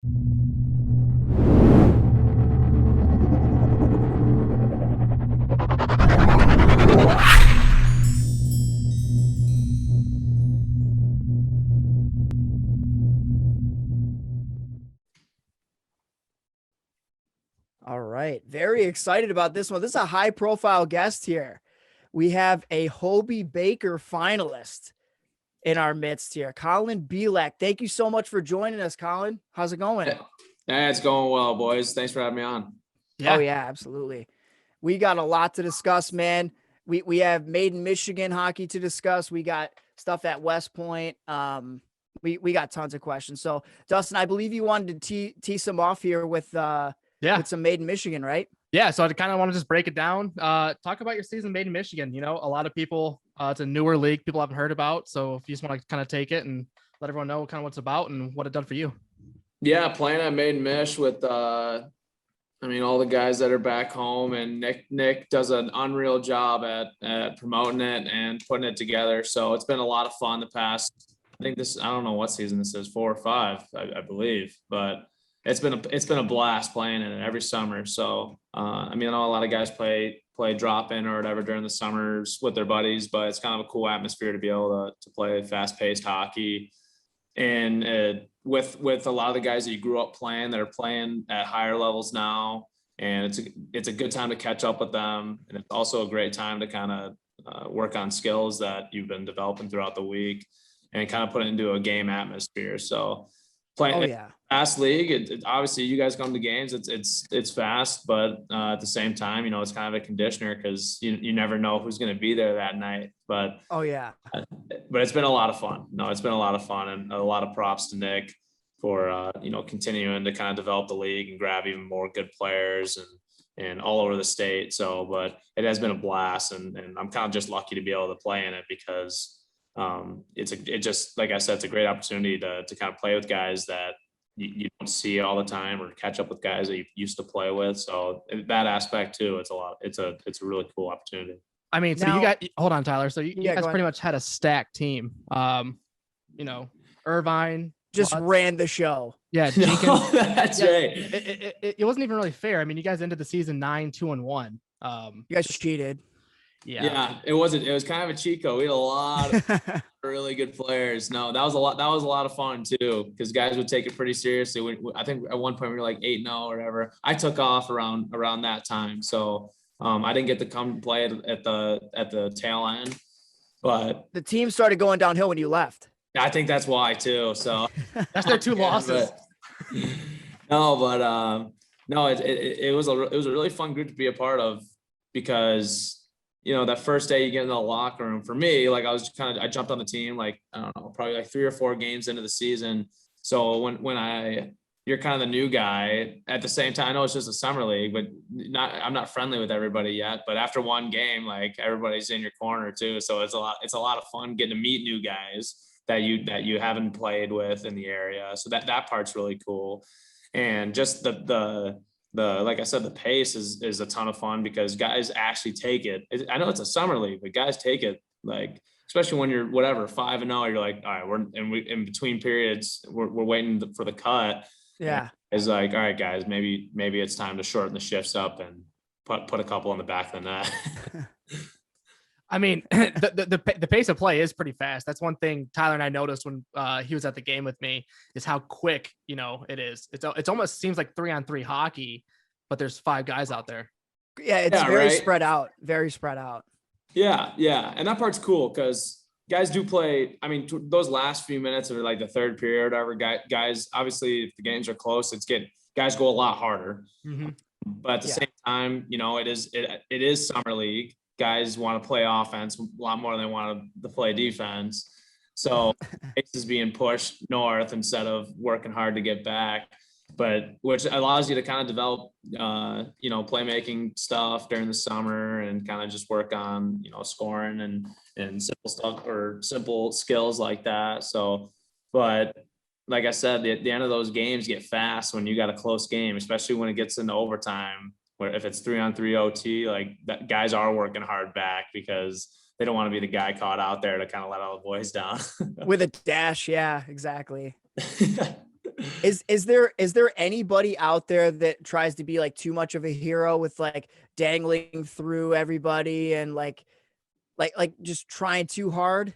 All right. Very excited about this one. This is a high profile guest here. We have a Hobey Baker-finalist in our midst here, Colin Bilek. Thank you so much for joining us, Colin. How's it going? Hey, it's going well, boys. Thanks for having me on. Yeah. Oh, yeah, absolutely. We got a lot to discuss, man. We have Made in Michigan hockey to discuss. We got stuff at West Point. We got tons of questions. So, Dustin, I believe you wanted to tee some off here with some Made in Michigan, right? Yeah, so I kind of want to just break it down. Talk about your season Made in Michigan. You know, a lot of people, it's a newer league people haven't heard about. So if you just want to kind of take it and let everyone know kind of what it's about and what it done for you. Yeah, playing at Made in Mich with, all the guys that are back home, and Nick does an unreal job at promoting it and putting it together. So it's been a lot of fun the past, I don't know what season this is, 4 or 5, I believe, but it's been a blast playing in it every summer. So, I know a lot of guys play drop in or whatever during the summers with their buddies, but it's kind of a cool atmosphere to be able to play fast paced hockey. And with a lot of the guys that you grew up playing that are playing at higher levels now, and it's a good time to catch up with them. And it's also a great time to kind of work on skills that you've been developing throughout the week and kind of put it into a game atmosphere. So playing fast league, it obviously you guys come to games, it's fast, but at the same time, it's kind of a conditioner because you never know who's going to be there that night. But but it's been a lot of fun. It's been a lot of fun, and a lot of props to Nick for continuing to kind of develop the league and grab even more good players and all over the state. So, but it has been a blast, and I'm kind of just lucky to be able to play in it because like I said, it's a great opportunity to kind of play with guys that you don't see all the time, or catch up with guys that you used to play with. So that aspect too, it's a really cool opportunity. Hold on, Tyler. So you guys pretty much had a stacked team. Irvine just ran the show. Yeah, Jenkins. That's right. It wasn't even really fair. You guys ended the season 9-2-1. You guys cheated. Yeah, it was kind of a cheat code. We had a lot of really good players. No, that was a lot of fun too, because guys would take it pretty seriously. I think at one point we were like 8-0 or whatever. I took off around that time, so I didn't get to come play at the tail end. But the team started going downhill when you left. I think that's why too. So that's their 2 losses. It was a really fun group to be a part of, because that first day you get in the locker room, for me, like I jumped on the team, like, I don't know, probably like 3 or 4 games into the season. So when you're kind of the new guy at the same time, I know it's just a summer league, but I'm not friendly with everybody yet, but after one game, like, everybody's in your corner too. So it's a lot of fun getting to meet new guys that you haven't played with in the area. So that part's really cool. And just the like I said, the pace is a ton of fun, because guys actually take it. I know it's a summer league, but guys take it, like, especially when you're 5-0, you're like, all right, we in between periods, we're waiting for the cut. Yeah. It's like, all right, guys, maybe it's time to shorten the shifts up and put a couple on the back of the net. The pace of play is pretty fast. That's one thing Tyler and I noticed when he was at the game with me, is how quick, it is. It's almost seems like 3-on-3 hockey, but there's 5 guys out there. Yeah, it's very spread out. Very spread out. Yeah. And that part's cool, because guys do play. Those last few minutes of like the third period or whatever, guys, obviously if the games are close, guys go a lot harder. Mm-hmm. But at the same time, it is summer league. Guys want to play offense a lot more than they want to play defense. So pace is being pushed north instead of working hard to get back, but which allows you to kind of develop, playmaking stuff during the summer, and kind of just work on, scoring and simple stuff, or simple skills like that. So, but like I said, the end of those games get fast when you got a close game, especially when it gets into overtime, where if it's 3-on-3 OT, like, that guys are working hard back, because they don't want to be the guy caught out there to kind of let all the boys down. With a dash. Yeah, exactly. Is there anybody out there that tries to be like too much of a hero with like dangling through everybody and like just trying too hard?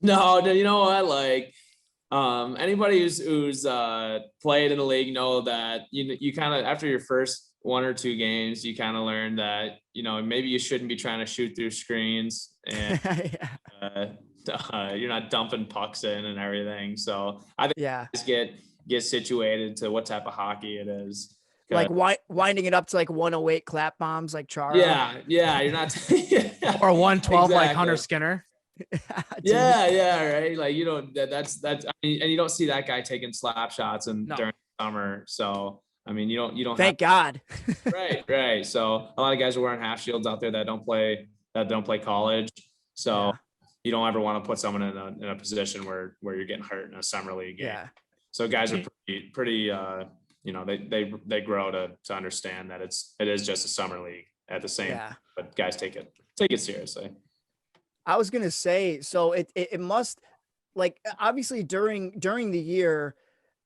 No, you know what? Like, anybody who's played in the league know that you kind of, after your first 1 or 2 games, you kind of learn that maybe you shouldn't be trying to shoot through screens, and Yeah. you're not dumping pucks in and everything. So I think Yeah. guys get situated to what type of hockey it is. Like winding it up to like 108 clap bombs like Chara. Yeah, you're not Or 112 like exactly. Hunter Skinner. Dude. Yeah, right. Like that's I mean, and you don't see that guy taking slap shots during summer. So I mean, you don't Thank God. right. So a lot of guys are wearing half shields out there that don't play college. So Yeah. you don't ever want to put someone in a position where you're getting hurt in a summer league game. Yeah. So guys are pretty they grow to understand that it is just a summer league at the same, but guys take it seriously. I was gonna say, so it must, like, obviously during the year,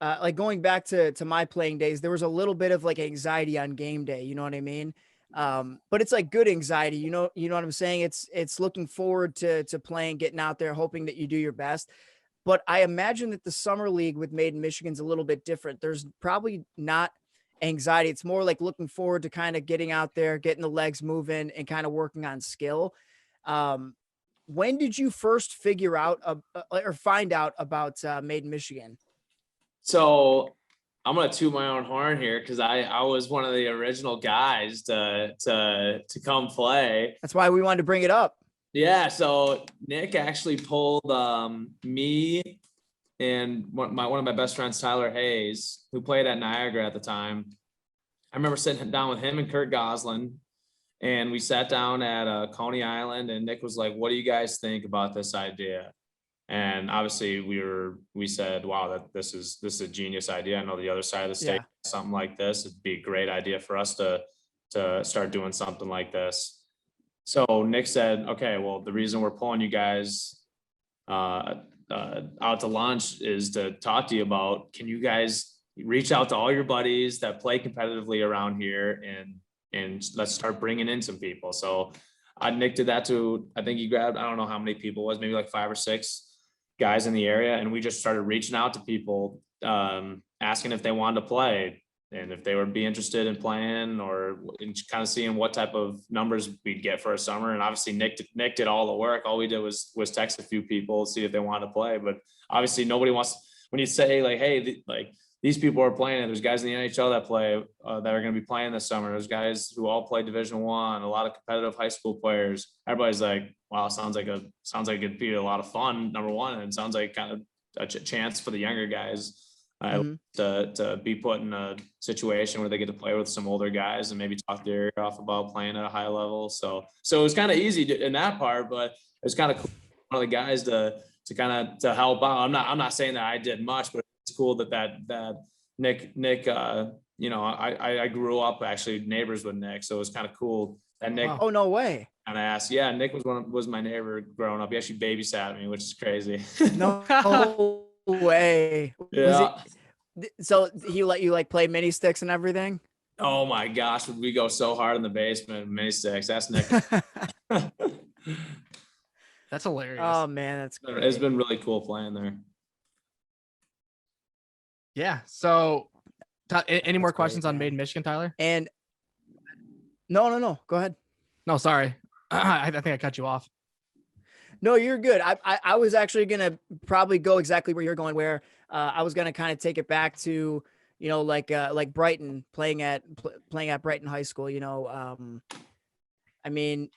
like going back to my playing days, there was a little bit of like anxiety on game day. You know what I mean? But it's like good anxiety. You know what I'm saying? It's looking forward to playing, getting out there, hoping that you do your best. But I imagine that the summer league with Made in Michigan's a little bit different. There's probably not anxiety. It's more like looking forward to kind of getting out there, getting the legs moving, and kind of working on skill. When did you first figure out or find out about Made in Michigan? So I'm gonna toot my own horn here because I was one of the original guys to come play. That's why we wanted to bring it up. Yeah, so Nick actually pulled me and one of my best friends, Tyler Hayes, who played at Niagara at the time. I remember sitting down with him and Kurt Goslin, and we sat down at Coney Island, and Nick was like, "What do you guys think about this idea?" And obviously we said, "Wow, that this is a genius idea. I know the other side of the state, something like this, it'd be a great idea for us to start doing something like this." So Nick said, "Okay, well, the reason we're pulling you guys out to lunch is to talk to you about, can you guys reach out to all your buddies that play competitively around here and let's start bringing in some people." So Nick did that to, I think he grabbed, I don't know how many people it was, maybe like 5 or 6 guys in the area. And we just started reaching out to people, asking if they wanted to play and if they would be interested in playing, or kind of seeing what type of numbers we'd get for a summer. And obviously Nick did all the work. All we did was text a few people, see if they wanted to play. But obviously nobody wants, when you say like, hey, these people are playing, and there's guys in the NHL that play, that are going to be playing this summer. There's guys who all play Division I, a lot of competitive high school players. Everybody's like, wow, sounds like it'd be a lot of fun, number one. And it sounds like kind of a chance for the younger guys to be put in a situation where they get to play with some older guys and maybe talk their ear off about playing at a high level. So it was kind of easy in that part, but it was kind of cool for one of the guys to help out. I'm not saying that I did much, but it's cool that Nick, I grew up actually neighbors with Nick. So it was kind of cool that Nick. Oh, no way. And I asked, Nick was my neighbor growing up. He actually babysat me, which is crazy. No way. Yeah. So he let you like play mini sticks and everything? Oh my gosh, we go so hard in the basement, mini sticks. That's Nick. That's hilarious. Oh man, that's great. It's been really cool playing there. Yeah. So any more questions on Made in Michigan, Tyler? And no. Go ahead. No, sorry. I think I cut you off. No, you're good. I was actually going to probably go exactly where you're going, where I was going to kind of take it back to, like Brighton, playing at Brighton High School, I mean,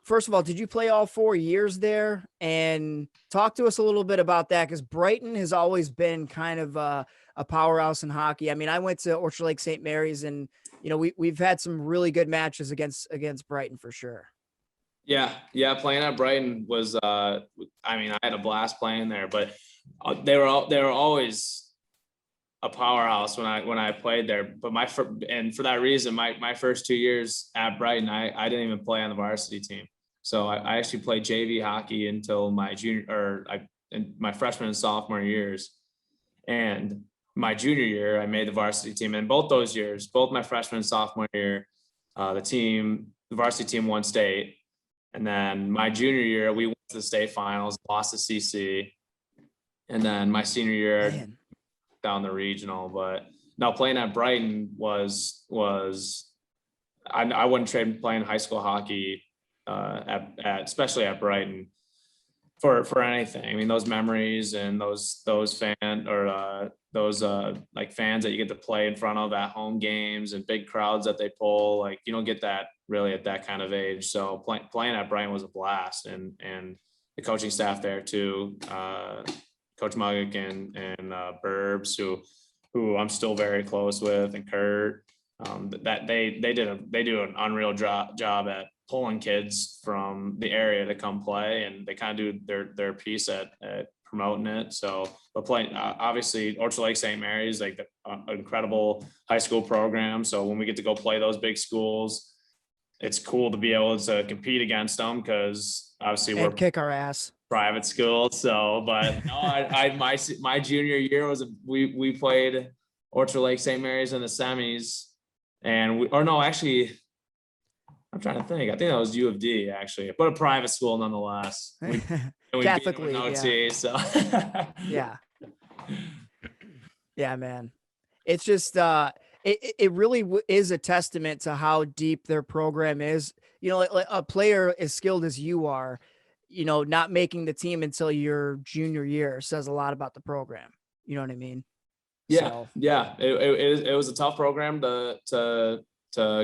first of all, did you play all 4 years there? And talk to us a little bit about that, because Brighton has always been kind of a powerhouse in hockey. I mean, I went to Orchard Lake St. Mary's, and we've had some really good matches against Brighton for sure. Yeah. Playing at Brighton was, I had a blast playing there, but they were always a powerhouse when I played there. But and for that reason, my first 2 years at Brighton, I didn't even play on the varsity team. So I actually played JV hockey until my my freshman and sophomore years. And my junior year, I made the varsity team. And both those years, both my freshman and sophomore year, the varsity team won state. And then my junior year, we went to the state finals, lost to CC. And then my senior year, Man. down the regional. But now playing at Brighton was I wouldn't trade playing high school hockey especially at Brighton for anything. I mean, those memories and those fans like fans that you get to play in front of at home games and big crowds that they pull, like you don't get that really at that kind of age. So playing at Brighton was a blast, and the coaching staff there too, Coach Muggick and Burbs, who I'm still very close with, and Kurt, that they do an unreal job at pulling kids from the area to come play, and they kind of do their piece at promoting it. So, but playing obviously Orchard Lake St. Mary's, like the incredible high school program. So when we get to go play those big schools, it's cool to be able to compete against them, because obviously we're kick our ass. Private school. So, but no, my junior year was we played Orchard Lake St. Mary's in the semis, and I'm trying to think. I think that was U of D actually, but a private school nonetheless. We Catholic League, OT, so yeah. Yeah, man. It's just it really is a testament to how deep their program is. You know, like a player as skilled as you are, you know, not making the team until your junior year says a lot about the program. You know what I mean? Yeah, So. yeah. It was a tough program to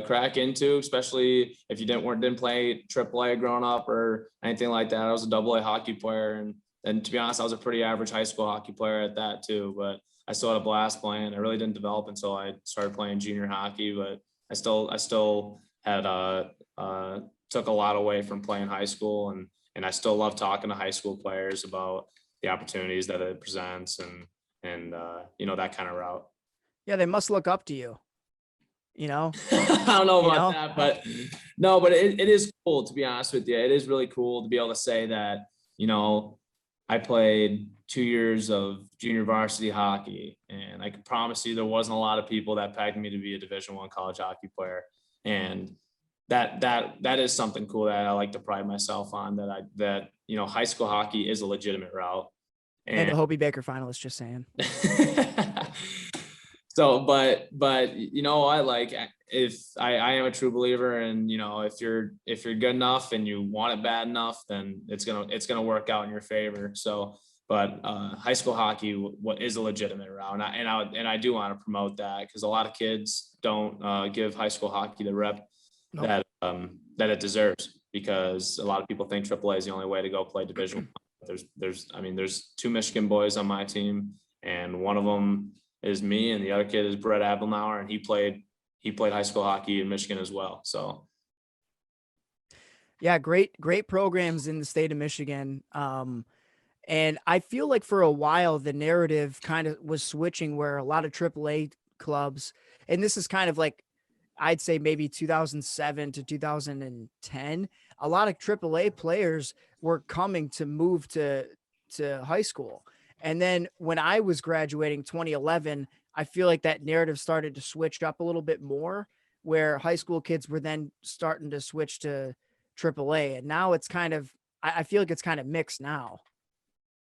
crack into, especially if you didn't play AAA growing up or anything like that. I was a AA hockey player, and to be honest, I was a pretty average high school hockey player at that too. But I still had a blast playing. I really didn't develop until I started playing junior hockey, but I still had took a lot away from playing high school, and I still love talking to high school players about the opportunities that it presents and you know, that kind of route. Yeah, they must look up to you. You know, I don't know about that, but no, but it is cool, to be honest with you. It is really cool to be able to say that, you know, I played 2 years of junior varsity hockey, and I can promise you there wasn't a lot of people that pegged me to be a Division I college hockey player. And that is something cool that I like to pride myself on, that you know, high school hockey is a legitimate route. And the Hobey Baker-finalist, just saying. So, but you know, if I am a true believer, and you know, if you're good enough and you want it bad enough, then it's gonna work out in your favor. So, but high school hockey what is a legitimate route, and I do want to promote that, because a lot of kids don't give high school hockey the rep that it deserves, because a lot of people think AAA is the only way to go play Division I. There's 2 Michigan boys on my team, and one of them is me, and the other kid is Brett Abelnauer, and he played high school hockey in Michigan as well. So yeah, great programs in the state of Michigan. And I feel like for a while the narrative kind of was switching, where a lot of AAA clubs, and this is kind of like, I'd say maybe 2007 to 2010, a lot of AAA players were coming to move to high school. And then when I was graduating 2011, I feel like that narrative started to switch up a little bit more, where high school kids were then starting to switch to AAA. And now it's kind of, I feel like it's kind of mixed now.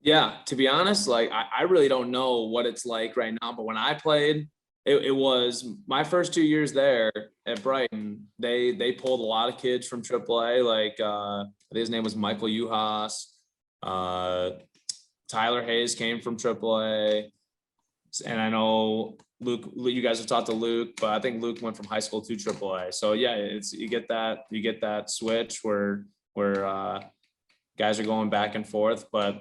yeah, to be honest, like I really don't know what it's like right now, but when I played, it was my first 2 years there at Brighton. They pulled a lot of kids from AAA, like I think his name was Michael Uhas. Tyler Hayes came from AAA, and I know Luke. You guys have talked to Luke, but I think Luke went from high school to AAA. So yeah, you get that switch where guys are going back and forth, but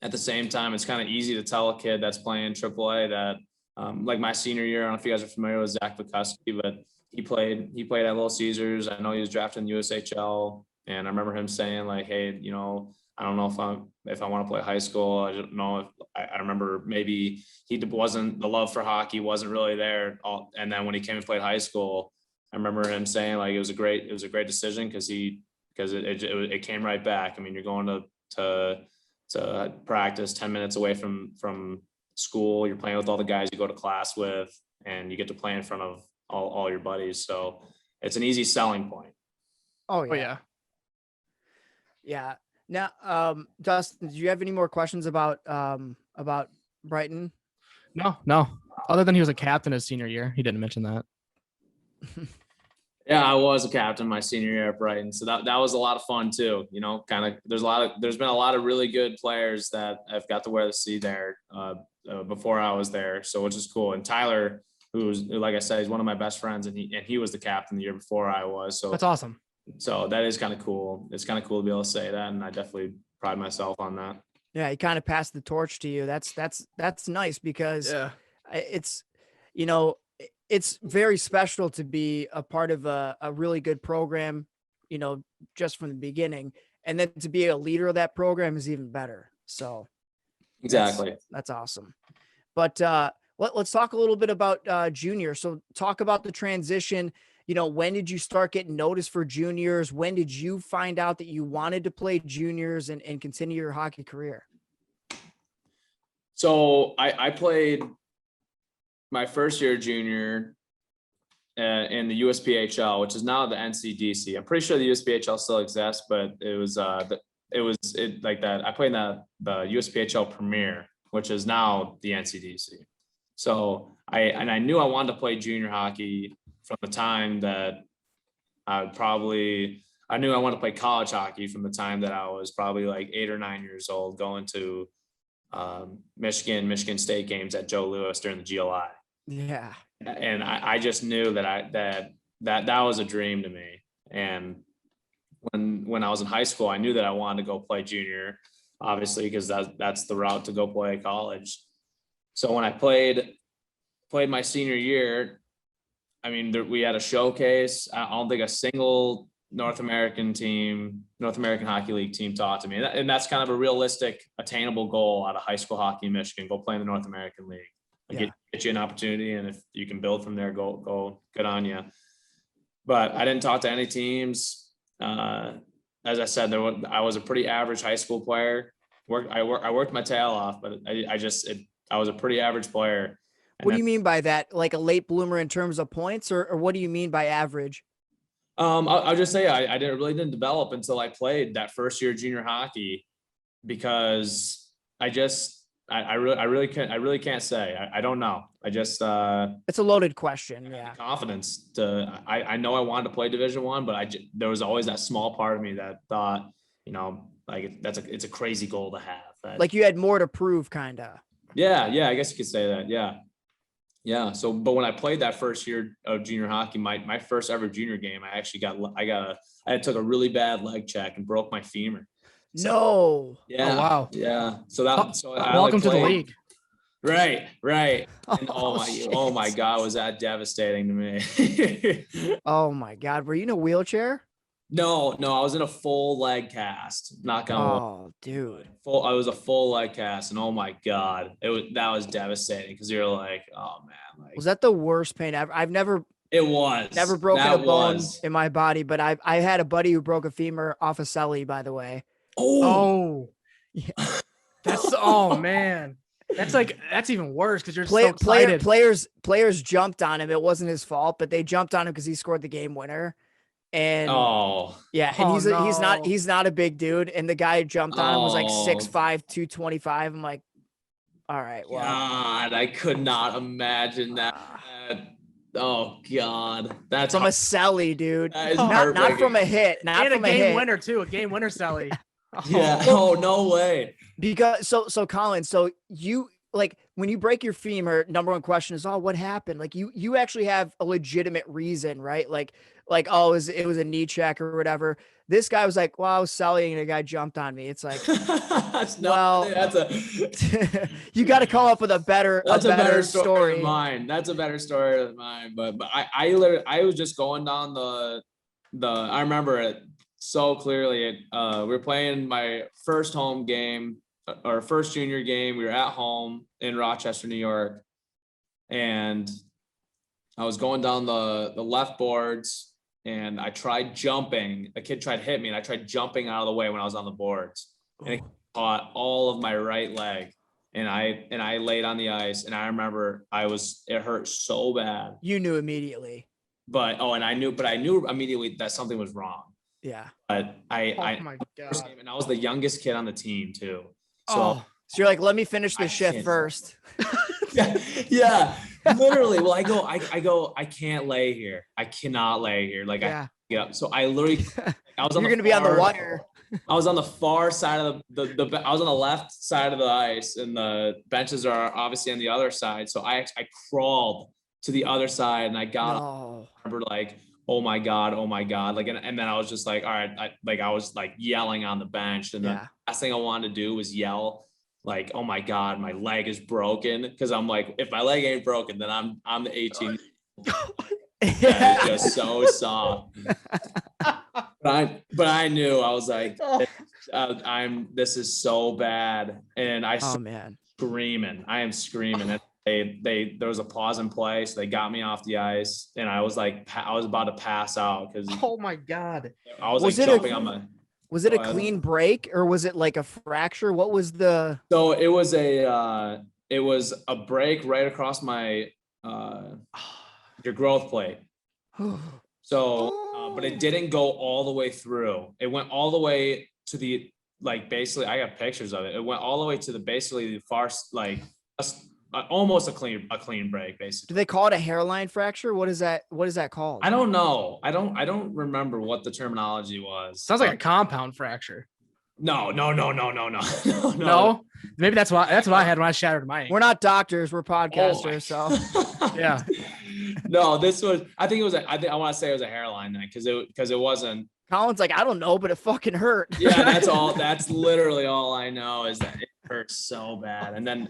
at the same time, it's kind of easy to tell a kid that's playing AAA that, like my senior year, I don't know if you guys are familiar with Zach Vikuski, but he played at Little Caesars. I know he was drafted in the USHL, and I remember him saying like, hey, you know, I don't know if I want to play high school. I don't know if I remember maybe the love for hockey wasn't really there. And then when he came and played high school, I remember him saying like it was a great decision, because it came right back. I mean, you're going to practice 10 minutes away from school. You're playing with all the guys you go to class with, and you get to play in front of all your buddies. So it's an easy selling point. Oh Oh yeah. yeah. Yeah. Now, Dustin, do you have any more questions about Brighton? No. Other than he was a captain his senior year, he didn't mention that. Yeah, I was a captain my senior year at Brighton, so that was a lot of fun too. There's been a lot of really good players that have got to wear the C there before I was there, so which is cool. And Tyler, who's, like I said, he's one of my best friends, and he was the captain the year before I was. So That's awesome. So that is kind of cool. It's kind of cool to be able to say that, and I definitely pride myself on that. Yeah, he kind of passed the torch to you. That's nice because it's, it's very special to be a part of a really good program, just from the beginning, and then to be a leader of that program is even better. So Exactly. that's awesome. But let's talk a little bit about junior. So talk about the transition. When did you start getting noticed for juniors? When did you find out that you wanted to play juniors and continue your hockey career? So I played my first year junior in the USPHL, which is now the NCDC. I'm pretty sure the USPHL still exists, but it was like that. I played in the USPHL Premier, which is now the NCDC. So I knew I wanted to play junior hockey from the time that I knew I wanted to play college hockey from the time that I was probably like 8 or 9 years old, going to Michigan State games at Joe Louis during the GLI. Yeah. And I just knew that was a dream to me. And when I was in high school, I knew that I wanted to go play junior, obviously, because that's the route to go play college. So when I played my senior year, I mean, we had a showcase. I don't think a single North American Hockey League team talked to me. And that's kind of a realistic, attainable goal out of high school hockey in Michigan. Go play in the North American League. Get you an opportunity. And if you can build from there, go good on you. But I didn't talk to any teams. As I said, I was a pretty average high school player. I worked my tail off, but I was a pretty average player. What do you mean by that? Like a late bloomer in terms of points, or what do you mean by average? I'll just say I really didn't develop until I played that first year of junior hockey, because I really can't say. I don't know. It's a loaded question. Yeah. Confidence I know I wanted to play Division I, but there was always that small part of me that thought, like it's a crazy goal to have. Like you had more to prove, kind of. Yeah. I guess you could say that. Yeah. So, but when I played that first year of junior hockey, my first ever junior game, I took a really bad leg check and broke my femur. So, no. Yeah. Oh, wow. Yeah. Welcome to the league. Right. And oh my God, was that devastating to me? Oh my God. Were you in a wheelchair? No, I was in a full leg cast. Not gonna. Oh, dude. I was a full leg cast, and oh my God, that was devastating, because you're like, oh man, was that the worst pain ever? It was never broken a bone in my body, but I had a buddy who broke a femur off a celly, by the way. Oh, yeah. Oh man. That's even worse, because you're so excited. Players jumped on him. It wasn't his fault, but they jumped on him because he scored the game winner. And he's not a big dude. And the guy who jumped on him was like 6'5", 225. I'm like, all right, well, God, I could not imagine that. Oh God, that's from a celly, dude. Not from a hit. Not from a game winner too. A game winner celly. Yeah. Oh, no way. Because so Colin, so you, like, when you break your femur, number one question is, oh, what happened? Like you actually have a legitimate reason, right? Like, oh, it was a knee check or whatever. This guy was like, well, I was selling and a guy jumped on me. It's like, you got to come up with a better story than mine. That's a better story than mine. But I was just going down I remember it so clearly. We were playing my first home game, or first junior game. We were at home in Rochester, New York, and I was going down the left boards, and I tried jumping. A kid tried to hit me, and I tried jumping out of the way when I was on the boards, and it caught all of my right leg. and I laid on the ice, and I remember it hurt so bad. You knew immediately. But I knew immediately that something was wrong. Yeah. But Oh my God. and I was the youngest kid on the team too. So you're like, let me finish this shift first. yeah, literally. Well, I go, I can't lay here. I cannot lay here. Like Yeah. So I literally, I was You're going to be on the wire. I was on the far side of I was on the left side of the ice, and the benches are obviously on the other side. So I crawled to the other side, and I got, I remember like, oh my God. Like, and then I was just like, all right. I was like yelling on the bench, and the last thing I wanted to do was yell like, oh my God, my leg is broken. Cause I'm like, if my leg ain't broken, then I'm the 18. It's just so soft. But I knew, I was like, this is so bad. And I am screaming. And there was a pause in play. So they got me off the ice, and I was like, I was about to pass out. Cause oh my God. I was like jumping on my. Was it a clean break, or was it like a fracture? What was the? So it was a break right across my your growth plate. So, but it didn't go all the way through. It went all the way to the, like, basically, I got pictures of it. It went all the way to basically the far, like, almost a clean break, basically. Do they call it a hairline fracture? What is that called? I don't know. I don't remember what the terminology was. Sounds like a compound fracture. No. No. Maybe that's what I had when I shattered my ankle. We're not doctors, we're podcasters, so yeah. No, I want to say it was a hairline then, because it wasn't. Colin's like, I don't know, but it fucking hurt. Yeah, that's literally all I know, is that it hurts so bad. And then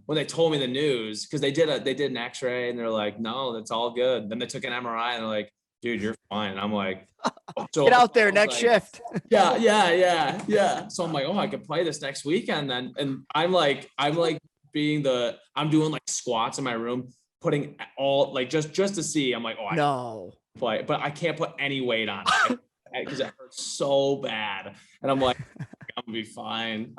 when they told me the news, because they did an X-ray, and they're like, no, that's all good. Then they took an MRI, and they're like, dude, you're fine. And I'm like, so get out there next shift. Yeah. So I'm like, oh, I could play this next weekend then. And I'm doing like squats in my room, putting all, like, just to see. I'm like, oh, no, but I can't put any weight on it because it hurts so bad. And I'm like, I'm gonna be fine.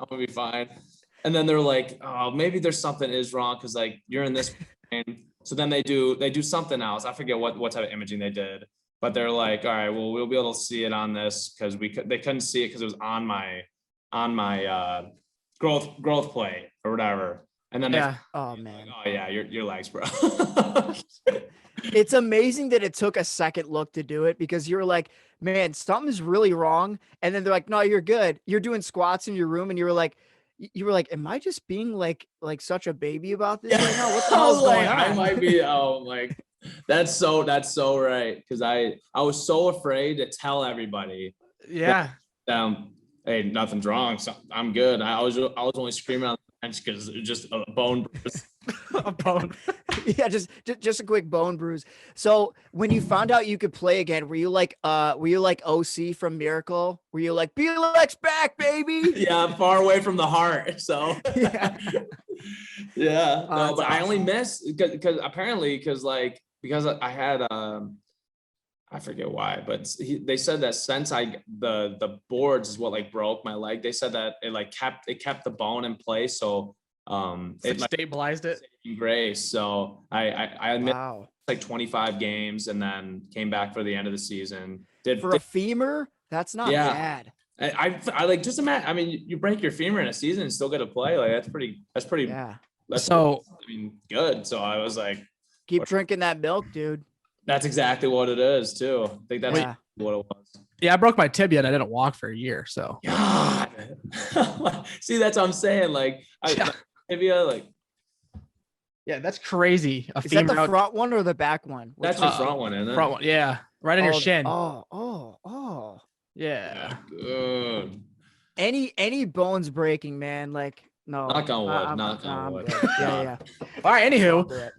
And then they're like, oh, maybe there's something is wrong, because like you're in this pain. So then they do something else. I forget what type of imaging they did, but they're like, all right, well, we'll be able to see it on this, because they couldn't see it because it was on my growth plate or whatever. And then oh man, like, oh yeah, your legs, bro. It's amazing that it took a second look to do it, because you were like, man, something's really wrong. And then they're like, no, you're good. You're doing squats in your room, and you were like, am I just being like such a baby about this right now? What the hell's going on? I might be. Oh, like that's so right. Because I was so afraid to tell everybody. Yeah. Hey, nothing's wrong. So I'm good. I was only screaming on the bench because it was just a bone bruise. A bone. Yeah, just a quick bone bruise. So when you found out you could play again, were you like OC from Miracle? Were you like, Bilek's back, baby? Yeah, far away from the heart. So yeah. No, but awesome. I only missed because I had I forget why, but they said that since the boards is what like broke my leg. They said that it kept the bone in place, so it stabilized it. Grace. So I missed like 25 games, and then came back for the end of the season. A femur? That's not bad. I like, just imagine. I mean, you break your femur in a season and still get to play. Like that's pretty. Yeah. Good. So I was like, keep drinking that milk, dude. That's exactly what it is too. I think that's what it was. Yeah, I broke my tibia and I didn't walk for a year. So God. See, that's what I'm saying. Like tibia, like. Yeah, that's crazy. Is that the front one or the back one? That's the front one, isn't it? Front one, yeah, right in your shin. Oh. Yeah. Good. Any bones breaking, man? Like, no. Knock on wood. Yeah. All right. Anywho.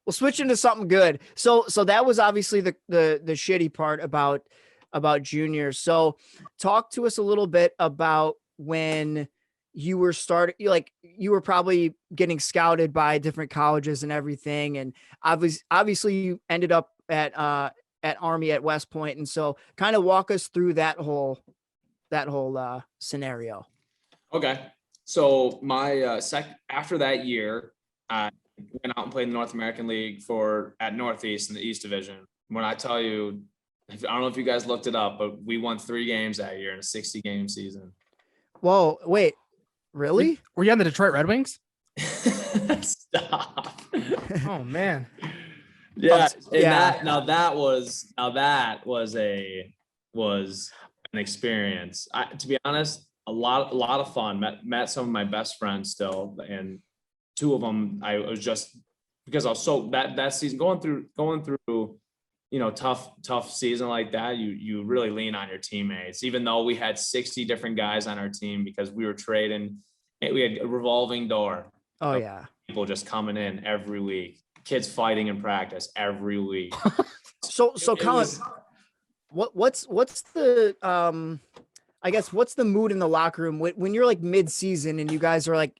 We'll switch into something good. So that was obviously the shitty part about junior. So talk to us a little bit about when you were you were probably getting scouted by different colleges and everything. And obviously you ended up at Army at West Point. And so kind of walk us through that whole scenario. Okay. So my after that year, I went out and played in the North American League at Northeast in the East Division. When I tell you, I don't know if you guys looked it up, but we won 3 games that year in a 60-game season. Whoa, wait, really? Were you on the Detroit Red Wings? Stop. Oh man. Yeah, and Yeah. that was an experience. To be honest, a lot of fun. Met some of my best friends still, and 2 of them I was just because I was so that season going through tough season like that, you really lean on your teammates, even though we had 60 different guys on our team because we were trading. We had a revolving door. Oh yeah. People just coming in every week, kids fighting in practice every week. So Colin, what's the I guess what's the mood in the locker room when you're like mid-season and you guys are like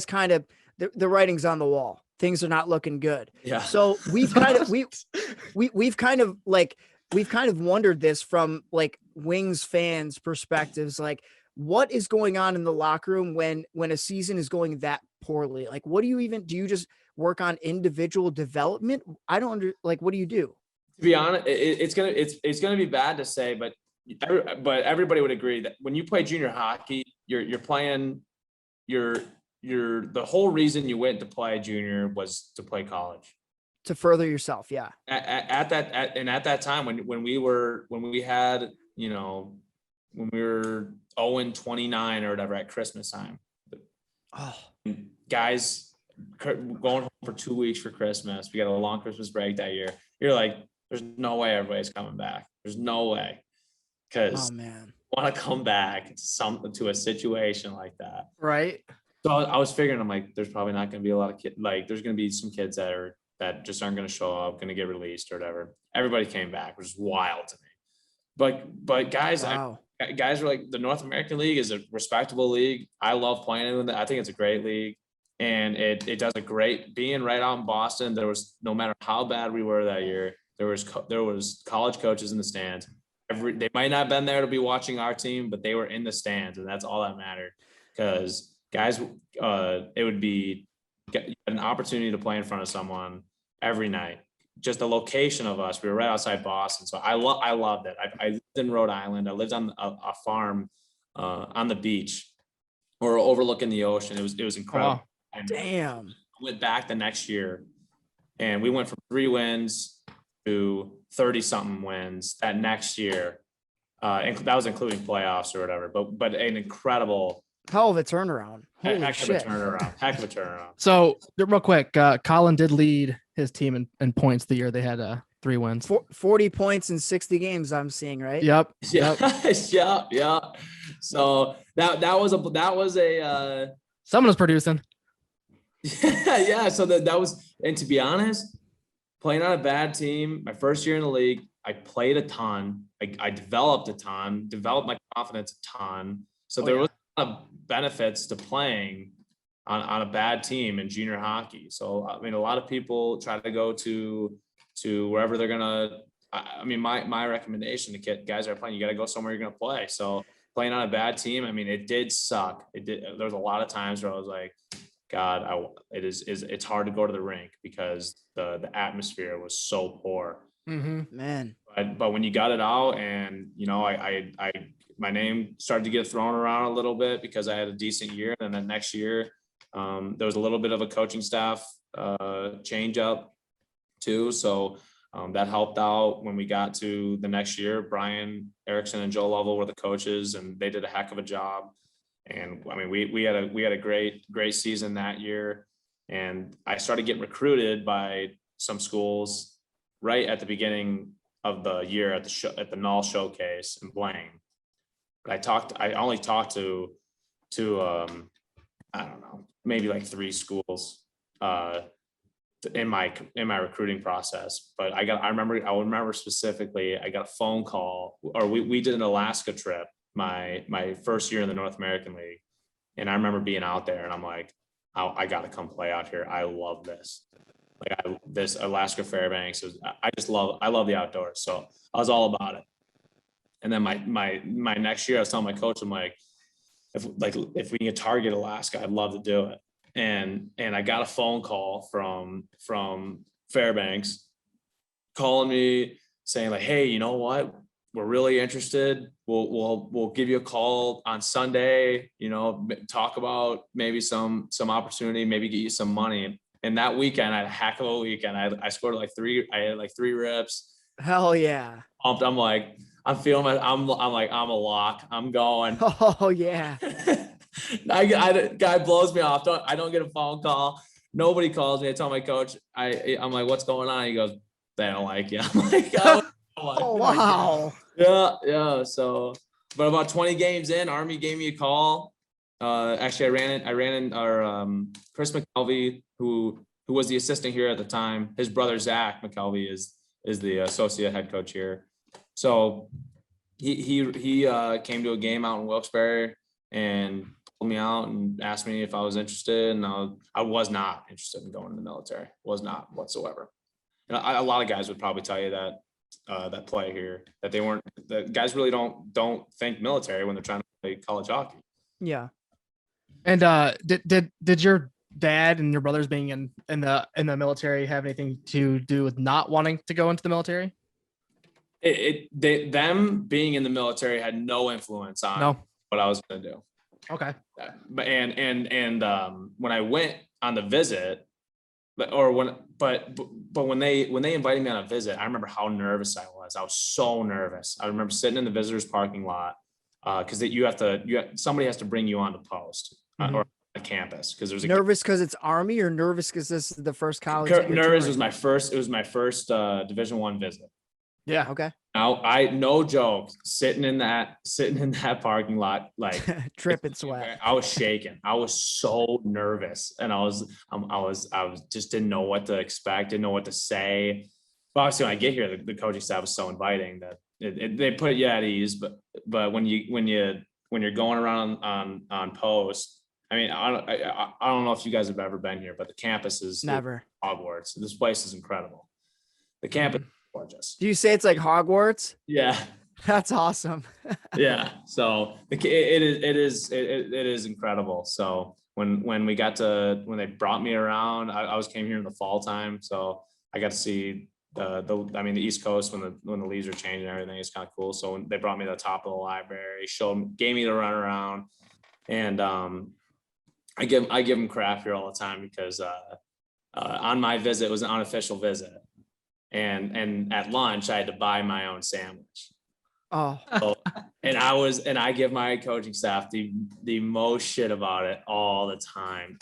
kind of the writing's on the wall, things are not looking good. Yeah. So we've kind of wondered this from like Wings fans' perspectives, like what is going on in the locker room when a season is going that poorly? Like, what do you just work on individual development? I don't what do you do? To be honest, it's gonna be bad to say, but everybody would agree that when you play junior hockey, you're playing the whole reason you went to play junior was to play college, to further yourself. Yeah. At that time when we were 0-29 or whatever at Christmas time, guys going home for 2 weeks for Christmas. We got a long Christmas break that year. You're like, there's no way everybody's coming back. There's no way. Because want to come back to a situation like that. Right. So I was figuring, I'm like, there's probably not going to be a lot of kids. Like there's going to be some kids that just aren't going to show up, going to get released or whatever. Everybody came back, which is wild to me. But guys, guys are like, the North American League is a respectable league. I love playing in it. I think it's a great league. And it does a great being right out in Boston. There was, no matter how bad we were that year, there was college coaches in the stands. They might not have been there to be watching our team, but they were in the stands, and that's all that mattered. Because guys, it would be an opportunity to play in front of someone every night. Just the location of us, we were right outside Boston, so I loved it. I lived in Rhode Island. I lived on a farm on the beach, or overlooking the ocean. It was incredible. Oh, damn. I went back the next year, and we went from 3 wins to 30-something wins that next year. And that was including playoffs or whatever, but an incredible hell of a turnaround. Holy heck shit. of a turnaround. So real quick, Colin did lead his team in points the year they had 3 wins. 40 points in 60 games I'm seeing, right? Yep. Yeah. Yeah. So that was a someone was producing. Yeah. So that was, and to be honest, playing on a bad team, my first year in the league, I played a ton. I developed a ton, developed my confidence a ton. So there was a lot of benefits to playing on a bad team in junior hockey. So, I mean, a lot of people try to go to wherever they're going to, I mean, my recommendation to guys that are playing, you got to go somewhere you're going to play. So playing on a bad team, I mean, it did suck. There was a lot of times where I was like, God, it's hard to go to the rink because the atmosphere was so poor. Mm-hmm. Man. But when you got it out, and my name started to get thrown around a little bit because I had a decent year, and then next year there was a little bit of a coaching staff change up too, so that helped out. When we got to the next year, Brian Erickson and Joe Lovell were the coaches, and they did a heck of a job. And I mean, we had a great season that year, and I started getting recruited by some schools right at the beginning of the year at the Null Showcase in Blaine. But I only talked to I don't know, maybe like 3 schools in my recruiting process. But I remember specifically, I got a phone call, or we did an Alaska trip my first year in the North American League. And I remember being out there, and I'm like, I got to come play out here. I love this. Like this Alaska Fairbanks. I love the outdoors. So I was all about it. And then my next year, I was telling my coach, I'm like, if we can target Alaska, I'd love to do it. And I got a phone call from Fairbanks calling me saying like, hey, you know what? We're really interested. We'll give you a call on Sunday, talk about maybe some opportunity, maybe get you some money. And that weekend, I had a heck of a weekend. I scored I had like 3 rips. Hell yeah. I'm like, I'm feeling I'm a lock. I'm going. Oh yeah. Guy blows me off. I don't get a phone call. Nobody calls me. I tell my coach, I'm like, what's going on? He goes, they don't like you. I'm like, oh wow. Yeah. So, but about 20 games in, Army gave me a call. Actually, I ran in our Chris McKelvey, who was the assistant here at the time. His brother Zach McKelvey is the associate head coach here. So he came to a game out in Wilkes-Barre and pulled me out and asked me if I was interested, and I was not interested in going in the military. Was not whatsoever. And a lot of guys would probably tell you that play here, that they weren't. The guys really don't think military when they're trying to play college hockey. Yeah. And did your dad and your brothers being in the military have anything to do with not wanting to go into the military? Them being in the military had no influence on what I was going to do. Okay. But when I went on the visit, but when they invited me on a visit, I remember how nervous I was. I was so nervous. I remember sitting in the visitors parking lot because somebody has to bring you on the post or a campus, because there's nervous because it's Army, or nervous because this is the first college. Nervous was my first. It was my first Division I visit. Yeah. Okay. Now no joke, sitting in that parking lot, like tripping sweat. I was shaking. I was so nervous, and I was just didn't know what to expect, didn't know what to say. But obviously, when I get here, the coaching staff was so inviting that they put you at ease. But when you're going around on post, I mean, I don't know if you guys have ever been here, but the campus is never Hogwarts. This place is incredible. The campus. Gorgeous. Do you say it's like Hogwarts? Yeah, that's awesome. Yeah, so it is incredible. So when they brought me around, I came here in the fall time, so I got to see the East Coast when the leaves are changing and everything. It's kind of cool. So when they brought me to the top of the library, gave me the run around, and I give them crap here all the time because on my visit, it was an unofficial visit. And at lunch, I had to buy my own sandwich. Oh, and I give my coaching staff the most shit about it all the time.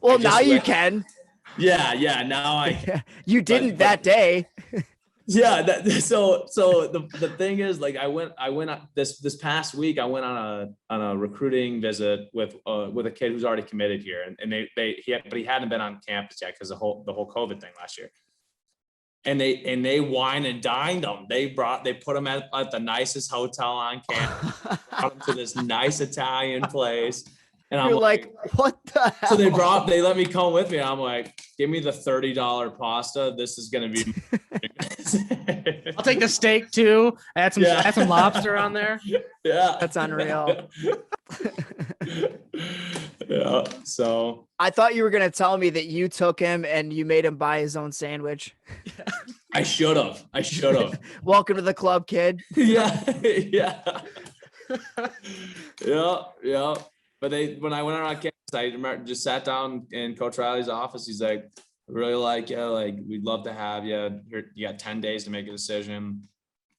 Well, now you can. Yeah. Now you didn't that day. Yeah. So the thing is, like, I went this past week. I went on a recruiting visit with a kid who's already committed here, and he hadn't been on campus yet because the whole COVID thing last year. And they wine and dined them. They put them at the nicest hotel on campus, brought them to this nice Italian place. And I'm like, what the hell? So they let me come with me. I'm like, give me the $30 pasta. This is gonna be. I'll take the steak too. Add some lobster on there. Yeah, that's unreal. Yeah. So I thought you were gonna tell me that you took him and you made him buy his own sandwich. I should have. Welcome to the club, kid. Yeah. But when I went around campus, I remember just sat down in Coach Riley's office. He's like, "I really like you. Like, we'd love to have you. You got 10 days to make a decision."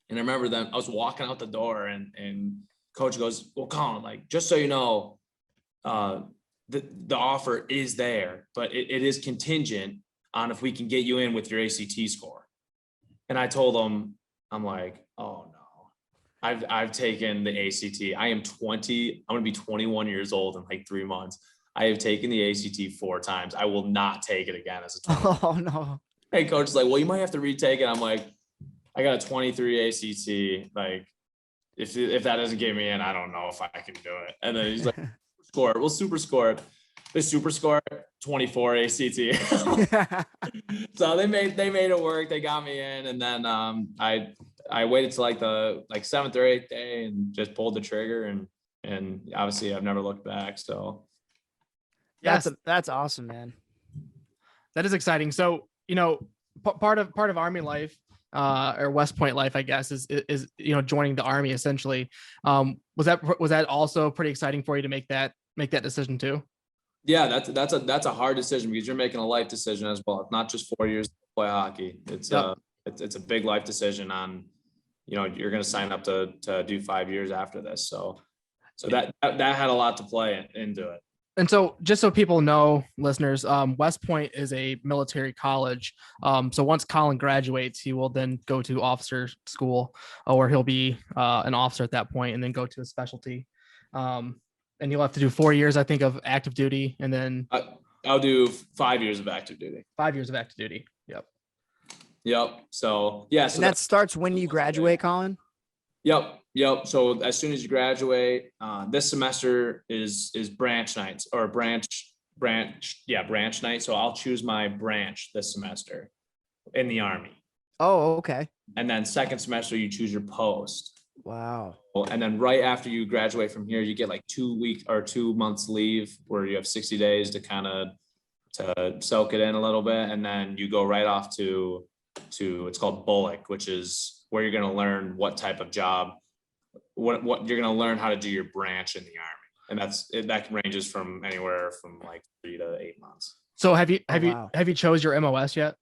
And I remember then I was walking out the door, and Coach goes, "Well, Colin, like, just so you know, the offer is there, but it is contingent on if we can get you in with your ACT score." And I told him, I'm like, "Oh no, I've taken the ACT. I am 20. I'm going to be 21 years old in like 3 months. I have taken the ACT 4 times. I will not take it again as a 20. Oh no." Hey, coach is like, "Well, you might have to retake it." I'm like, "I got a 23 ACT. Like, if that doesn't get me in, I don't know if I can do it." And then he's like, "Score it. We'll super score it." They super score 24 ACT. So they made it work. They got me in, and then I waited till like the 7th or 8th day and just pulled the trigger, and and obviously I've never looked back. So Yes, That's awesome, man. that is exciting. So, part of Army life, or West Point life, I guess, is joining the Army essentially. Was that also pretty exciting for you to make that decision too? yeah, that's a hard decision because you're making a life decision as well. It's not just 4 years to play hockey. It's a big life decision on, you're going to sign up to do 5 years after this. So that had a lot to play into it. And so, just so people know, listeners, West Point is a military college. So once Colin graduates, he will then go to officer school, or he'll be an officer at that point, and then go to a specialty. And you'll have to do 4 years, I think, of active duty, and then I'll do 5 years of active duty. 5 years of active duty. Yep. So yeah. So And that starts when you graduate, Colin? Yep. So as soon as you graduate, this semester is branch nights or branch night. So I'll choose my branch this semester in the Army. Oh, okay. And then second semester, you choose your post. Wow. And then right after you graduate from here, you get like 2 weeks or 2 months leave where you have 60 days to kind of to soak it in a little bit. And then you go right off to it's called Bullock, which is where you're going to learn what type of job, what you're going to learn how to do your branch in the Army. And that ranges from anywhere from like 3 to 8 months. So have you chose your MOS yet?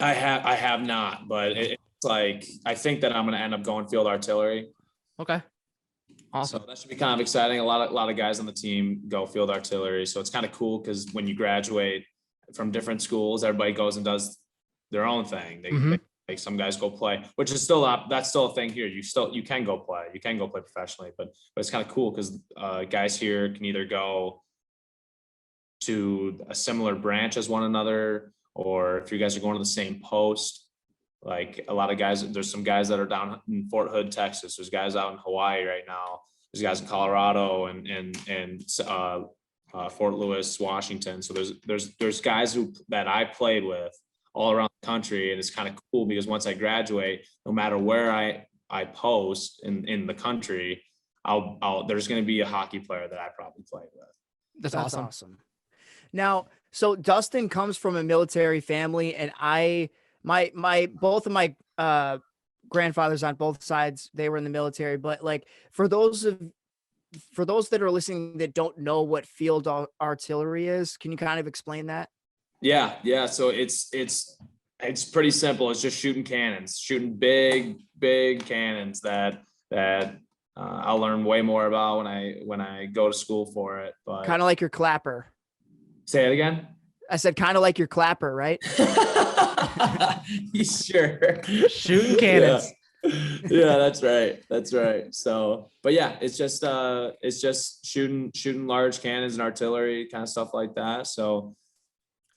I have not, but it's like, I think that I'm going to end up going field artillery. Okay. Awesome. So that should be kind of exciting. A lot of guys on the team go field artillery. So it's kind of cool because when you graduate from different schools, everybody goes and does their own thing. They like some guys go play, which is that's still a thing here. You can go play. You can go play professionally, but it's kind of cool because guys here can either go to a similar branch as one another, or if you guys are going to the same post. Like a lot of guys, there's some guys that are down in Fort Hood, Texas. There's guys out in Hawaii right now. There's guys in Colorado and Fort Lewis, Washington. So there's guys that I played with all around the country, and it's kind of cool because once I graduate, no matter where I post in the country, there's going to be a hockey player that I probably played with. That's awesome. Now, so Dustin comes from a military family, and both of my grandfathers on both sides, they were in the military. But like for those that are listening that don't know what field artillery is, can you kind of explain that? Yeah. So it's pretty simple. It's just shooting cannons, shooting big cannons that I'll learn way more about when I go to school for it. But kind of like your clapper. Say it again. I said kind of like your clapper, right? Sure. Shooting cannons. Yeah, that's right. So, but yeah, it's just shooting large cannons and artillery, kind of stuff like that. So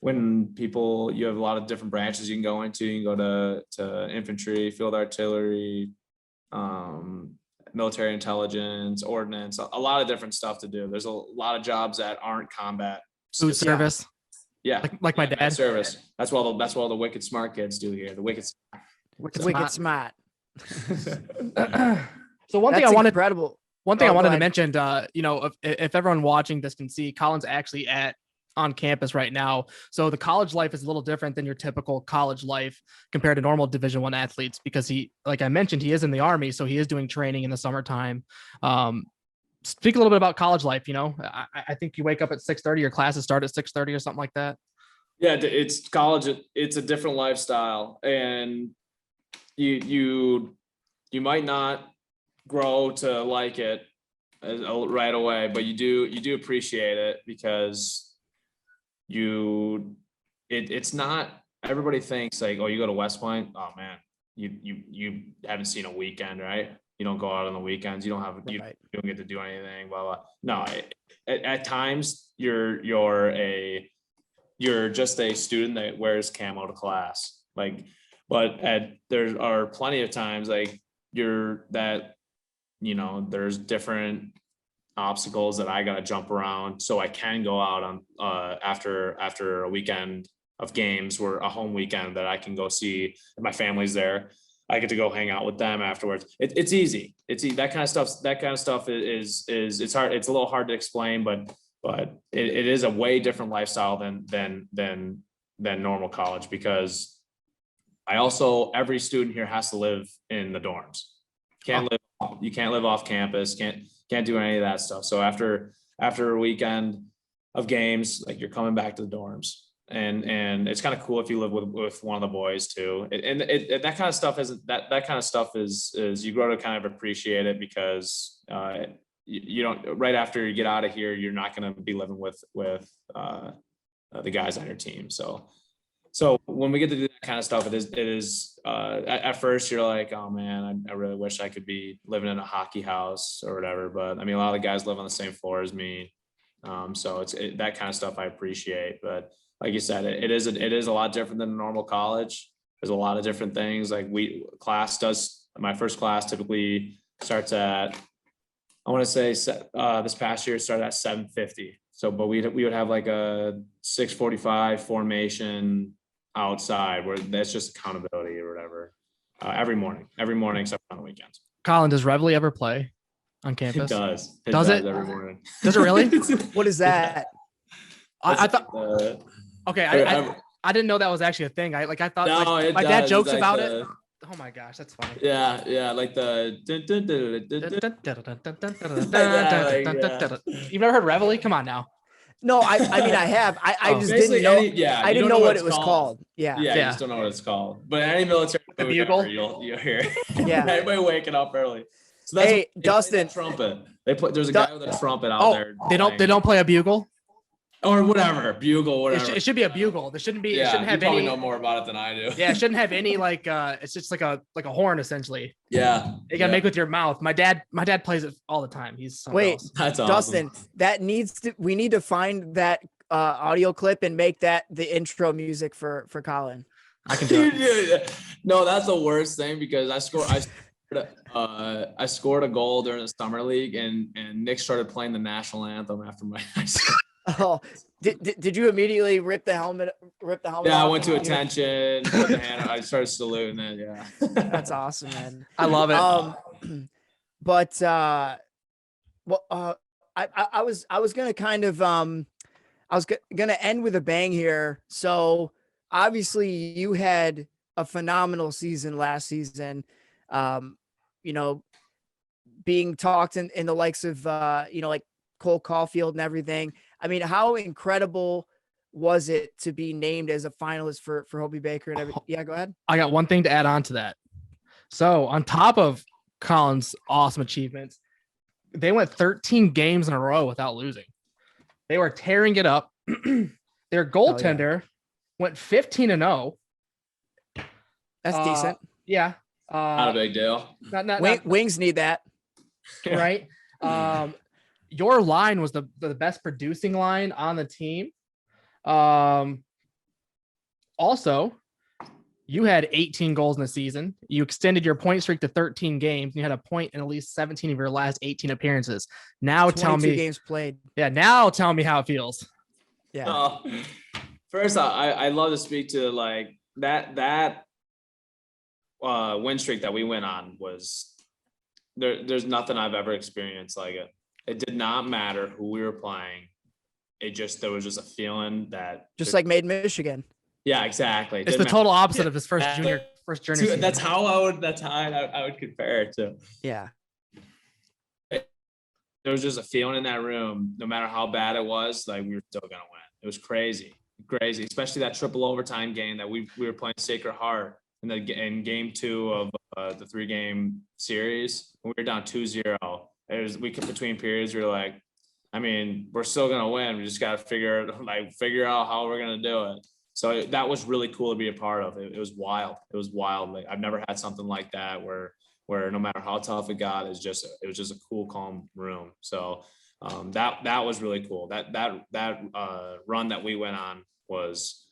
when you have a lot of different branches you can go into. You can go to infantry, field artillery, military intelligence, ordnance, a lot of different stuff to do. There's a lot of jobs that aren't combat. Food service. Yeah. Like my dad. Service. That's what all the wicked smart kids do here. The wicked smart. So one thing I wanted to mention, if everyone watching this can see, Colin's actually on campus right now. So the college life is a little different than your typical college life compared to normal Division I athletes, because he, like I mentioned, he is in the Army. So he is doing training in the summertime. Speak a little bit about college life. I think you wake up at 6:30, your classes start at 6:30 or something like that. Yeah. It's college. It's a different lifestyle, and you might not grow to like it right away, but you do appreciate it because it's not, everybody thinks like, oh, you go to West Point, oh man, you haven't seen a weekend, right? You don't go out on the weekends. You don't get to do anything, blah, blah. No, at times you're just a student that wears camo to class. Like, but there are plenty of times like there's different obstacles that I got to jump around so I can go out on after a weekend of games, or a home weekend that I can go see if my family's there. I get to go hang out with them afterwards. It's easy. It's that kind of stuff is it's hard. It's a little hard to explain, but it is a way different lifestyle than normal college, because every student here has to live in the dorms. You can't live off campus, can't do any of that stuff. So after a weekend of games, like, you're coming back to the dorms, and it's kind of cool if you live with one of the boys too. That kind of stuff is you grow to kind of appreciate it, because you don't, right after you get out of here, you're not going to be living with the guys on your team. So when we get to do that kind of stuff, it is at first you're like, oh man, I really wish I could be living in a hockey house or whatever. But I mean, a lot of the guys live on the same floor as me. So that kind of stuff I appreciate. But like you said, it is a lot different than a normal college. There's a lot of different things. Like my first class typically starts at, I want to say this past year started at 7:50. So, but we would have like a 6:45 formation outside, where that's just accountability or whatever. Every morning except on the weekends. Colin, does Reveille ever play on campus? It does. Does it? Every morning. Does it really? What is that? I thought. Okay, I didn't know that was actually a thing. I thought my dad jokes about it. Oh my gosh, that's funny. Yeah, like the. You've never heard Reveille? Come on now. No, I mean I have. I just didn't know. I didn't know what it was called. Yeah. You just don't know what it's called. But any military the bugle, you'll hear. Yeah. Everybody waking up early. So that's hey, Dustin. Trumpet. There's a guy with a trumpet out there. They don't play a bugle. Or whatever, bugle, whatever. It should be a bugle. There shouldn't be. Yeah, it shouldn't have you probably any. know more about it than I do. Yeah, it shouldn't have any like. It's just like a horn essentially. Yeah. You gotta make with your mouth. My dad plays it all the time. He's wait. Else. That's awesome. Dustin, we need to find that audio clip and make that the intro music for Colin. I can do it. No, that's the worst thing, because I scored a goal during the summer league, and Nick started playing the national anthem after my high school. Oh, did you immediately rip the helmet? Yeah, I went to attention. Put the hand, I started saluting it. Yeah, that's awesome, man. I love it. But I was gonna kind of I was gonna end with a bang here. So obviously you had a phenomenal season last season. Being talked in the likes of like Cole Caulfield and everything. I mean, how incredible was it to be named as a finalist for Hobey Baker and everything? Yeah, go ahead. I got one thing to add on to that. So on top of Colin's awesome achievements, they went 13 games in a row without losing. They were tearing it up. Their goaltender went 15-0. That's decent. Yeah. Not a big deal. Not Wings need that. Right. Your line was the best producing line on the team. Also, you had 18 goals in the season. You extended your point streak to 13 games. You had a point in at least 17 of your last 18 appearances. Now tell me games played. Yeah. Now tell me how it feels. Yeah. First, I love to speak to like that win streak that we went on was there's nothing I've ever experienced like it. It did not matter who we were playing. There was just a feeling that like Made in Michigan. Yeah, it it's the total opposite of his first journey. Season. That's how I would compare it to. Yeah. There was just a feeling in that room, no matter how bad it was, like we were still gonna win. It was crazy, especially that triple overtime game that we were playing Sacred Heart in game 2 of the 3-game series. When we were down 2-0. We kept between periods. We were like, I mean, we're still gonna win. We just gotta figure out how we're gonna do it. So that was really cool to be a part of. It was wild. It was wild. Like I've never had something like that where no matter how tough it got, it was just a cool, calm room. So that was really cool. That run that we went on was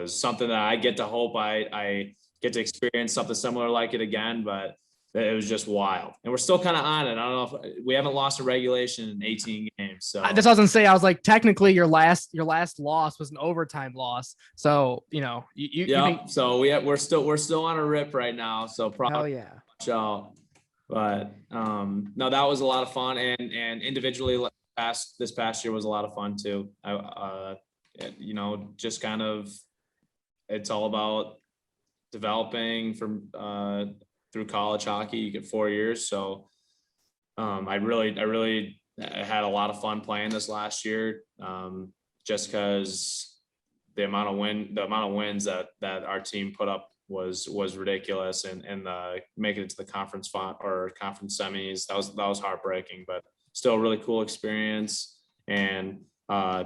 something that I get to hope I get to experience something similar like it again. But It was just wild, and we're still kind of on it. I don't know if we haven't lost a regulation in 18 games. So that's what I was gonna say. I was like, technically, your last loss was an overtime loss. So you yeah. So we're still on a rip right now. So Hell probably yeah. watch out. But no, that was a lot of fun, and individually this past year was a lot of fun too. Just kind of, it's all about developing from through college hockey. You get 4 years, so I really had a lot of fun playing this last year, just because the amount of wins that our team put up was ridiculous, and making it to the conference semis, that was heartbreaking, but still a really cool experience. And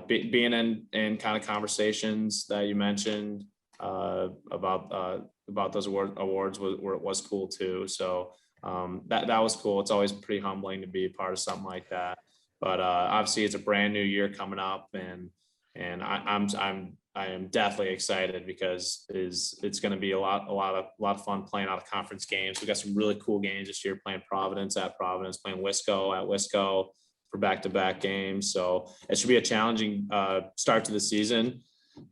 being in kind of conversations that you mentioned about those awards was cool too. So that was cool. It's always pretty humbling to be a part of something like that. But obviously it's a brand new year coming up, and I am definitely excited because it's going to be a lot of fun playing out of conference games. We got some really cool games this year, playing Providence at Providence, playing Wisco at Wisco for back-to-back games. So it should be a challenging start to the season.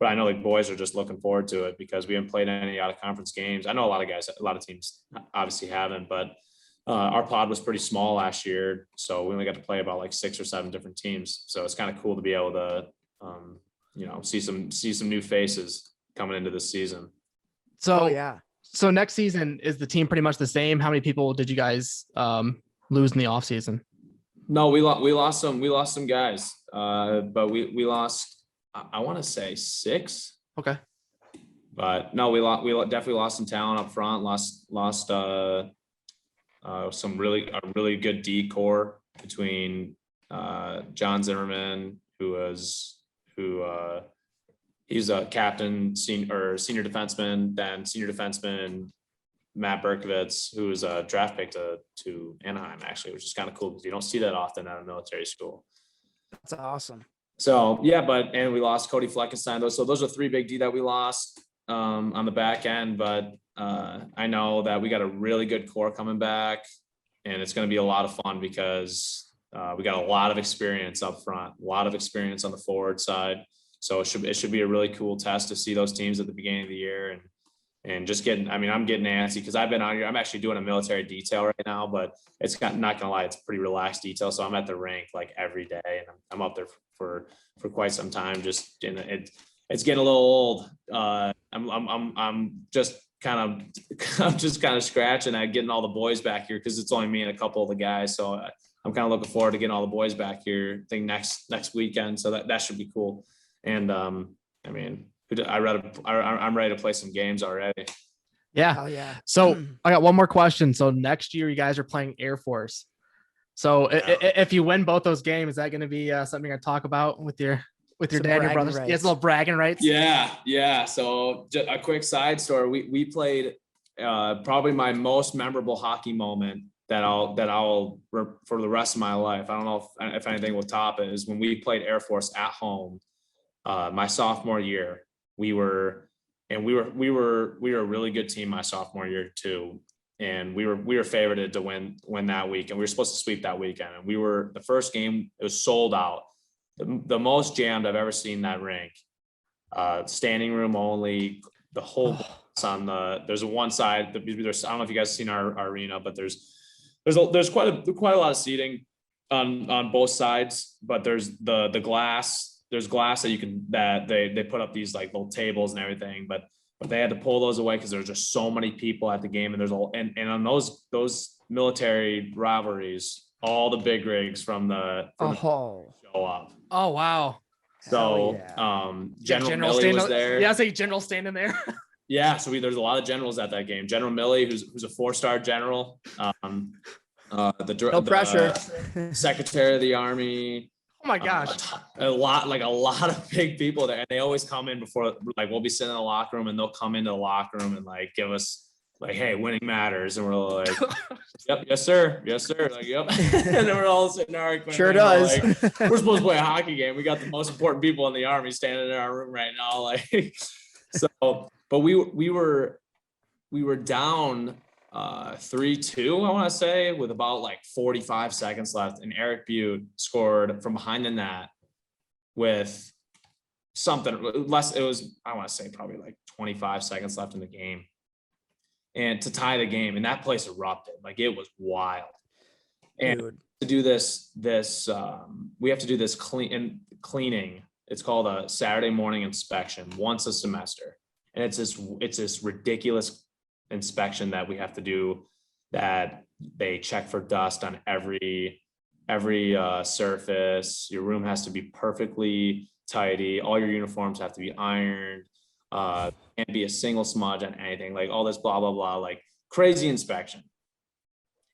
But I know like boys are just looking forward to it because we haven't played any out of conference games. I know a lot of teams obviously haven't, but our pod was pretty small last year, so we only got to play about like 6 or 7 different teams. So it's kind of cool to be able to see some new faces coming into this season. So yeah. So next season, is the team pretty much the same? How many people did you guys lose in the off season? No, we lost some guys, but we lost, I want to say 6. Okay. But no, we definitely lost some talent up front. Lost a really good D core between John Zimmerman, he's a captain, senior defenseman, then senior defenseman Matt Berkowitz, who was a draft pick to Anaheim, actually, which is kind of cool because you don't see that often at a military school. That's awesome. So yeah, and we lost Cody Fleckenstein. Those are 3 big D that we lost on the back end. But I know that we got a really good core coming back, and it's going to be a lot of fun because we got a lot of experience up front, a lot of experience on the forward side. So it should be a really cool test to see those teams at the beginning of the year, and just I'm getting antsy because I've been out here. I'm actually doing a military detail right now, but it's not gonna lie, it's a pretty relaxed detail. So I'm at the rink like every day, and I'm up there for quite some time. It's getting a little old. I'm just kind of scratching at getting all the boys back here because it's only me and a couple of the guys. So I'm kind of looking forward to getting all the boys back here. I think next weekend. So that should be cool. And I'm ready to play some games already. Yeah. Oh yeah. So I got one more question. So next year you guys are playing Air Force. So if you win both those games, is that going to be something you're going to talk about with your dad and your brothers? Rights. Yeah, it's a little bragging rights. Yeah. So just a quick side story. We played probably my most memorable hockey moment that I'll for the rest of my life. I don't know if anything will top it, is when we played Air Force at home my sophomore year. We were a really good team my sophomore year too. And we were favorited to win that week, and we were supposed to sweep that weekend. And the first game, it was sold out. The most jammed I've ever seen that rink. Standing room only, the whole there's a one side, I don't know if you guys have seen our arena, but there's quite a lot of seating on both sides, but there's the glass. There's glass that they put up these like little tables and everything, but they had to pull those away because there's just so many people at the game, and and on those military rivalries, all the big rigs from the show up. Oh wow. So General Milley was there. Yeah, I say General standing there. Yeah, so there's a lot of generals at that game. General Milley, who's a 4-star general. No pressure. Secretary of the Army. Oh my gosh. A lot of big people there, and they always come in before, like, we'll be sitting in the locker room and they'll come into the locker room and like give us like, hey, winning matters. And we're like, yep, yes, sir. Like, yep. And then we're all sitting in our equipment. Sure does. Like, we're supposed to play a hockey game. We got the most important people in the Army standing in our room right now. Like, so, but we were down 3-2, I want to say, with about like 45 seconds left. And Eric Butte scored from behind the net with something less. It was, I want to say, probably like 25 seconds left in the game. And to tie the game, and that place erupted. Like, it was wild. And Dude. to do this, we have to do this cleaning. It's called a Saturday morning inspection once a semester. And it's this ridiculous inspection that we have to do, that they check for dust on every surface. Your room has to be perfectly tidy. All your uniforms have to be ironed. Can't be a single smudge on anything, like all this blah, blah, blah, like crazy inspection.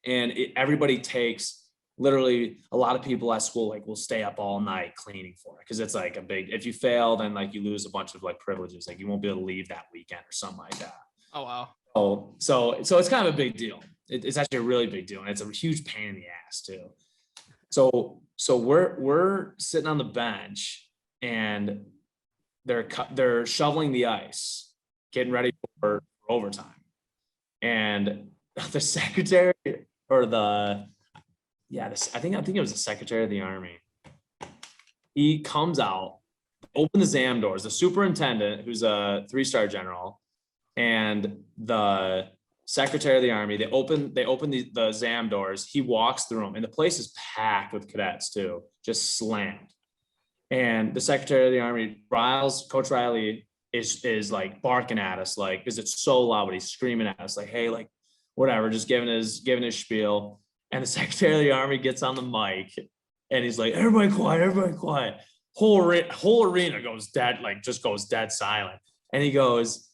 And everybody takes, literally a lot of people at school, like, will stay up all night cleaning for it. Cause it's like a big, if you fail, then like you lose a bunch of like privileges. Like, you won't be able to leave that weekend or something like that. Oh, wow. So it's kind of a big deal. It's actually a really big deal. And it's a huge pain in the ass too. So we're sitting on the bench, and they're shoveling the ice, getting ready for overtime. And the secretary, or I think it was the Secretary of the Army. He comes out, open the exam doors, the superintendent, who's a 3-star general, and the Secretary of the Army, they open the exam doors. He walks through them, and the place is packed with cadets too, just slammed. And the Secretary of the Army, Coach Riley is like barking at us, like, because it's so loud, but he's screaming at us like, hey, like, whatever, just giving his spiel. And the Secretary of the Army gets on the mic, and he's like, everybody quiet. Whole arena goes dead, like, just goes dead silent. And he goes,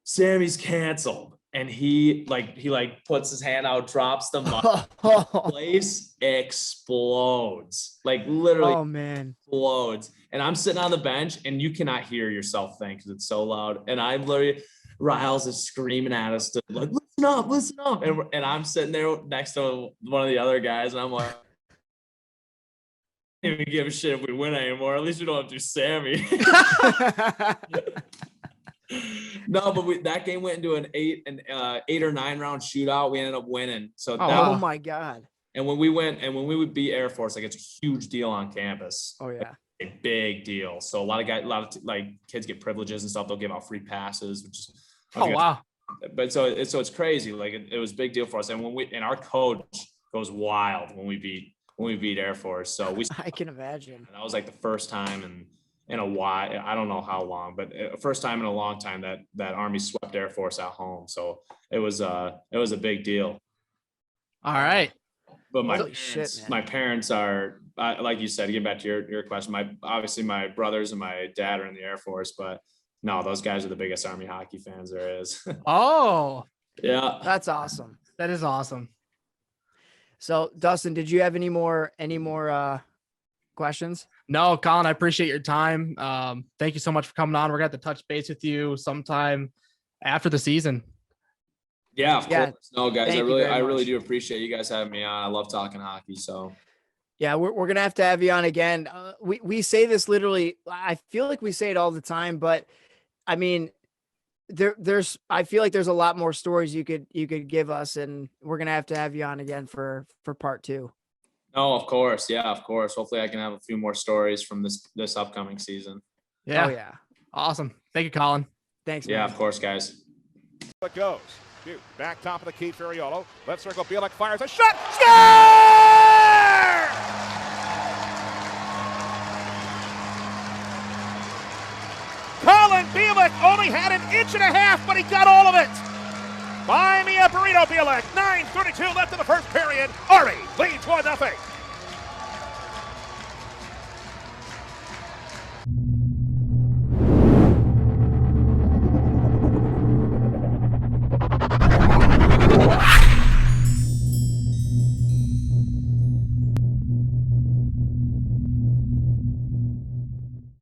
Sammy's canceled. And he puts his hand out, drops the mic. Place explodes, like, literally. Oh man, explodes. And I'm sitting on the bench, and you cannot hear yourself think because it's so loud. And I'm literally, Riles is screaming at us to, like, listen up. And I'm sitting there next to one of the other guys, and I'm like, I don't even give a shit if we win anymore. At least we don't have to do Sammy. No, but that game went into an 8 or 9 round shootout. We ended up winning. So oh my God. And when we would beat Air Force, like, it's a huge deal on campus. Oh yeah. A big deal. So a lot of like kids get privileges and stuff. They'll give out free passes, which is, oh wow. But so it's crazy. Like, it was a big deal for us. And our coach goes wild when we beat Air Force. So I can imagine. That was like the first time in a while. I don't know how long, but first time in a long time that Army swept Air Force at home. So it was a big deal. All right. But my parents are, like you said, getting back to your question, obviously my brothers and my dad are in the Air Force, but no, those guys are the biggest Army hockey fans there is. Oh, yeah. That's awesome. That is awesome. So Dustin, did you have any more questions? No, Colin, I appreciate your time. Thank you so much for coming on. We're going to have to touch base with you sometime after the season. Yeah, of course. No, guys, I really much. do appreciate you guys having me on. I love talking hockey. So yeah, we're going to have you on again. We say this literally, I feel like we say it all the time, but I mean, I feel like there's a lot more stories you could give us, and we're going to have you on again for part 2. No, of course. Yeah, of course. Hopefully I can have a few more stories from this upcoming season. Yeah. Oh yeah. Awesome. Thank you, Colin. Thanks. Yeah, man. of course, guys. It goes. Dude, back top of the key, Ferriolo. Left circle, Bilek fires a shot. Score! Colin Bilek only had an inch and a half, but he got all of it. Buy me a burrito, Bilek. 9:32 left in the first period. Army leads 1-0.